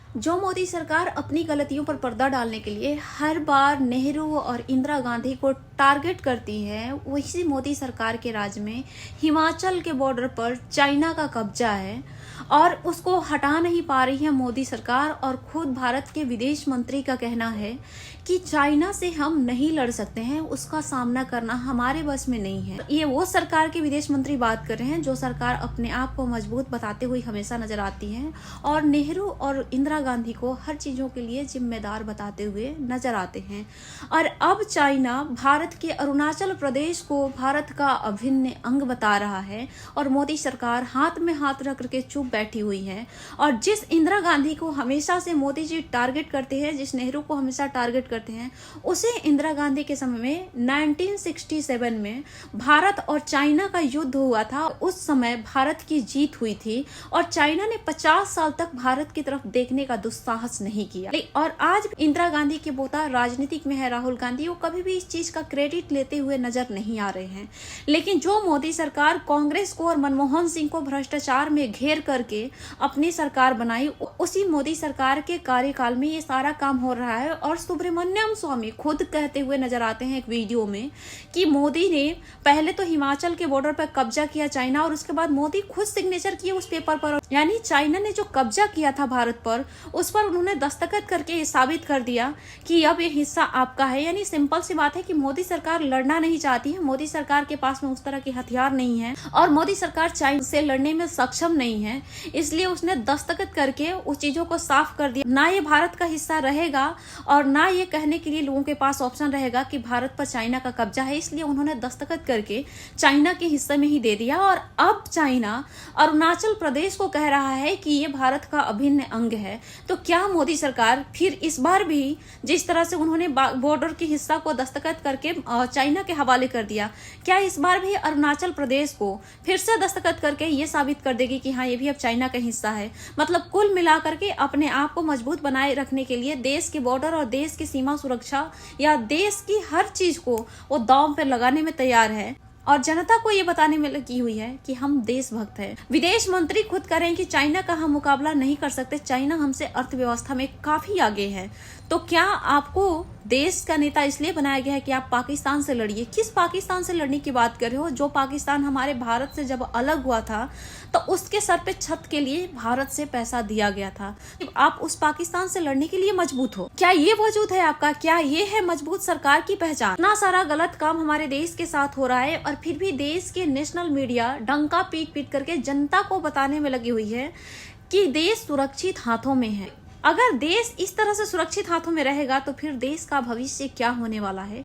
जो मोदी सरकार अपनी गलतियों पर पर्दा डालने के लिए हर बार नेहरू और इंदिरा गांधी को टारगेट करती है, वही मोदी सरकार के राज में हिमाचल के बॉर्डर पर चाइना का कब्जा है और उसको हटा नहीं पा रही है मोदी सरकार। और खुद भारत के विदेश मंत्री का कहना है कि चाइना से हम नहीं लड़ सकते हैं, उसका सामना करना हमारे बस में नहीं है। ये वो सरकार के विदेश मंत्री बात कर रहे हैं जो सरकार अपने आप को मजबूत बताते हुए हमेशा नजर आती है और नेहरू और इंदिरा गांधी को हर चीजों के लिए जिम्मेदार बताते हुए नजर आते हैं। और अब चाइना भारत के अरुणाचल प्रदेश को भारत का अभिन्न अंग बता रहा है और मोदी सरकार हाथ में हाथ रख करके चुप बैठी हुई है। और जिस इंदिरा गांधी को हमेशा से मोदी जी टारगेट करते हैं, जिस नेहरू को हमेशा टारगेट करते हैं, उसे इंदिरा गांधी के समय में 1967 में भारत और चाइना का युद्ध हुआ था। उस समय भारत की जीत हुई थी और चाइना ने 50 साल तक भारत की तरफ देखने का दुस्साहस नहीं किया। और आज इंदिरा गांधी के पोता राजनीतिक में है राहुल गांधी, वो कभी भी इस चीज का क्रेडिट लेते हुए नजर नहीं आ रहे हैं। लेकिन जो मोदी सरकार कांग्रेस को और मनमोहन सिंह को भ्रष्टाचार में घेर करके अपनी सरकार बनाई, उसी मोदी सरकार के कार्यकाल में ये सारा काम हो रहा है। और सुब्रमण्यम स्वामी खुद कहते हुए नजर आते हैं एक वीडियो में कि मोदी ने पहले तो हिमाचल के बॉर्डर पर कब्जा किया चाइना और उसके बाद मोदी खुद सिग्नेचर किए उस पेपर पर। यानी चाइना ने जो कब्जा किया था भारत पर, उस पर उन्होंने दस्तखत करके ये साबित कर दिया कि अब ये हिस्सा आपका है। यानी सिंपल सी बात है कि मोदी सरकार लड़ना नहीं चाहती है, मोदी सरकार के पास में उस तरह के हथियार नहीं है और मोदी सरकार चाइना से लड़ने में सक्षम नहीं है, इसलिए उसने दस्तखत करके उस चीजों को साफ कर दिया। ना ये भारत का हिस्सा रहेगा और ना ये कहने के लिए लोगों के पास ऑप्शन रहेगा कि भारत पर चाइना का कब्जा है, इसलिए उन्होंने दस्तखत करके चाइना के हिस्से में ही दे दिया। और अब चाइना अरुणाचल प्रदेश को कह रहा है कि ये भारत का अभिन्न अंग है। तो क्या मोदी सरकार फिर इस बार भी जिस तरह से उन्होंने बॉर्डर के हिस्सा को दस्तखत करके चाइना के हवाले कर दिया, क्या इस बार भी अरुणाचल प्रदेश को फिर से दस्तखत करके ये साबित कर देगी कि हाँ ये भी अब चाइना का हिस्सा है? मतलब कुल मिलाकर के अपने आप को मजबूत बनाए रखने के लिए देश के बॉर्डर और देश की सीमा सुरक्षा या देश की हर चीज को वो दांव पे लगाने में तैयार है और जनता को ये बताने में लगी हुई है कि हम देशभक्त हैं। विदेश मंत्री खुद कह रहे हैं कि चाइना का हम मुकाबला नहीं कर सकते, चाइना हमसे अर्थव्यवस्था में काफी आगे है। तो क्या आपको देश का नेता इसलिए बनाया गया है कि आप पाकिस्तान से लड़िए? किस पाकिस्तान से लड़ने की बात कर रहे हो? जो पाकिस्तान हमारे भारत से जब अलग हुआ था तो उसके सर पे छत के लिए भारत से पैसा दिया गया था। आप उस पाकिस्तान से लड़ने के लिए मजबूत हो? क्या ये वजूद है आपका? क्या ये है मजबूत सरकार की पहचान? इतना सारा गलत काम हमारे देश के साथ हो रहा है और फिर भी देश के नेशनल मीडिया डंका पीट पीट करके जनता को बताने में लगी हुई है कि देश सुरक्षित हाथों में है। अगर देश इस तरह से सुरक्षित हाथों में रहेगा तो फिर देश का भविष्य क्या होने वाला है